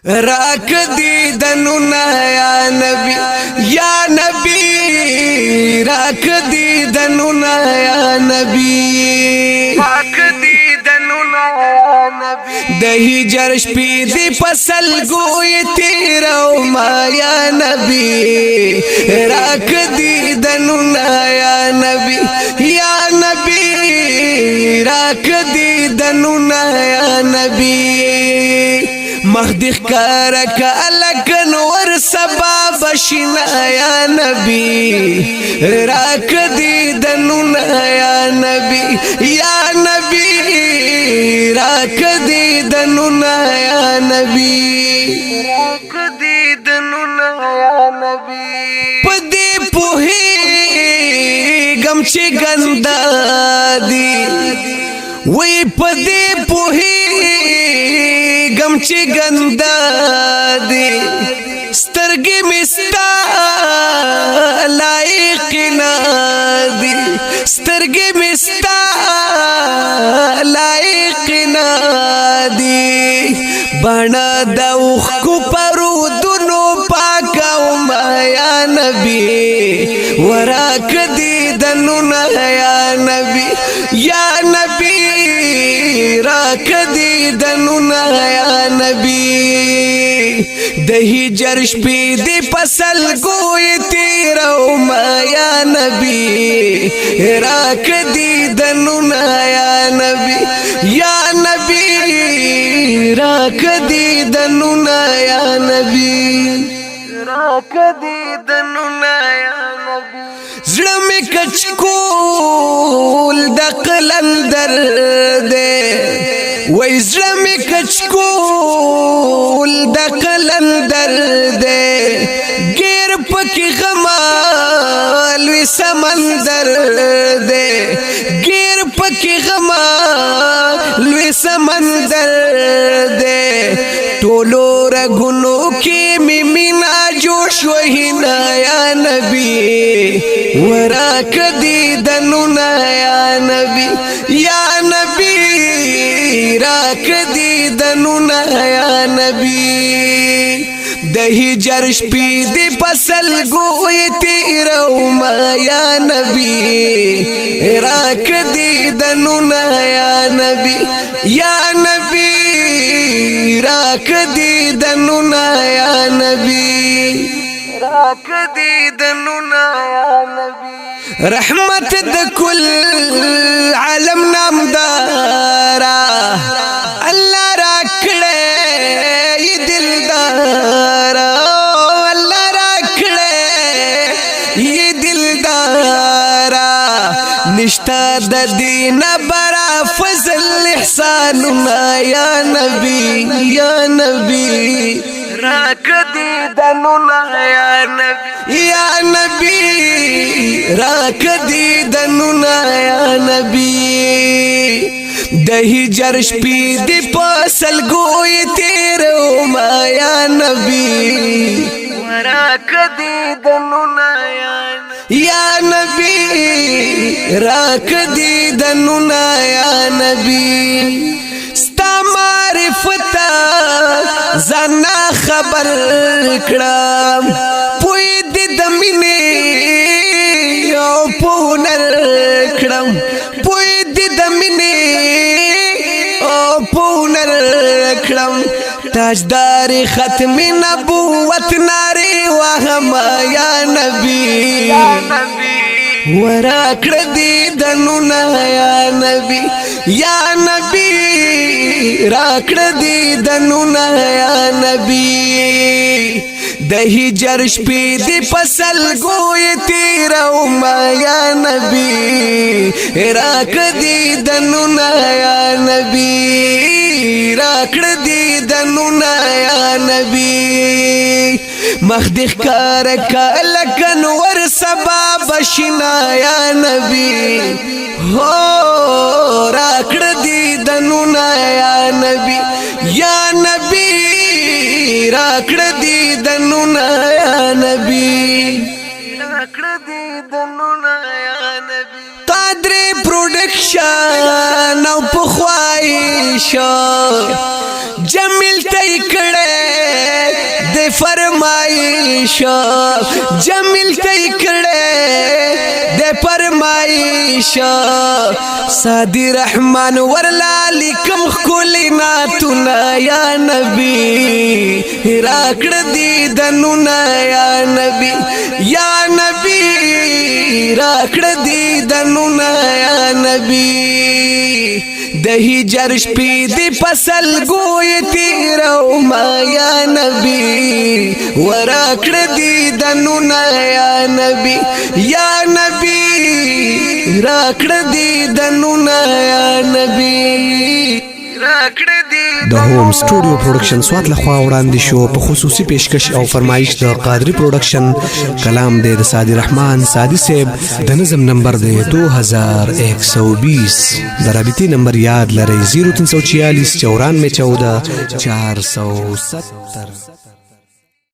راک دیدنونا یا نبی یا نبی راک دیدنونا یا نبی راک دیدنونا یا نبی دہی جرش پی دی پسل گوی تیرو ما یا نبی راک دیدنونا یا نبی یا نبی راک دیدنونا یا نبی مخدخ کارک الکن ور سبا بشنا یا نبی راک دیدنونا یا نبی یا نبی راک دیدنونا یا نبی راک دیدنونا یا نبی پدی پوہی گمچی گندا دی وی پدی پوہی گمچی گندا دی سترگی مستا لائق نا دی سترگی مستا لائق نا دی بنا دوخ کو پرو دنو پاکاو ما یا نبی وراک دیدنونا یا نبی یا نبی راک دیدنونا یا نبی دہی جرش پی دی پسل گوی تیرو ما یا نبی راک دیدنونا یا نبی یا نبی راک دیدنونا یا نبی راک دیدنونا یا نبی زړه می کچکول د قلندر دے وای زړه می کچکول د قلندر دے غیر پکې غمال وی سمندر دے غیر پکې غمال وی سمندر دے ټولو رګونو کې می مینا جوش وهینا یا نبی وراک دیدنونا یا نبی یا نبی راک دیدنونا یا نبی دہی جرش پی دی پسل گوی تیرو ما یا نبی راک دیدنونا یا نبی یا نبی راک دیدنونا یا نبی راک دیدنونا یا نبی رحمت د کل عالم نامدارا اللہ راکڑے یہ دلدارا اللہ راکڑے یہ دلدارا نشتا د دین برا فضل احساننا یا نبی یا نبی راک دیدنونا یا نبی یا نبی راک دیدنونا یا نبی دہی جرش پی دی پسل گوی تیرو ما یا نبی راک دیدنونا یا نبی راک دیدنونا یا نبی معرفتا زانا خبر کړم پوی د دمینه او پونر کړم پوی د دمینه او پونر کړم تاجدار ختم نبوت ناری وهم یا نبی وراک دیدنونا یا نبی یا نبی راک دیدنونا یا نبی دہی جرش پی دی پسل گوی تیرو ما یا نبی راک دیدنونا یا نبی راک دیدنونا یا نبی مخدخ کارکا لکن ور سبا بشنا یا نبی ہو راکڑ دیدنونا یا نبی یا نبی راکڑ دیدنونا یا نبی راکڑ دیدنونا یا نبی قادری پروڈکشن او پخوائی شو جمیل تای کڑے فرمایش جمیل تکړه د فرمایش سادی رحمان ورلا لیکم خلینا تنا یا نبی راکړه دی دنونا یا نبی راکړه دی دنونا یا نبی دہی جرش پی دی پسل گوی تیرو ما یا نبی وراکڑ دی دنونا یا نبی راکڑ دی دنونا یا نبی د هوم سټوډیو پروډکشن سوات لخوا وړاندې شو په خصوصي پیشکش او فرمایش د قادری پروډکشن کلام د سادی رحمان سادی صاحب د نظم نمبر د 2120 د رابطي نمبر یاد لرئ 0346 9414 470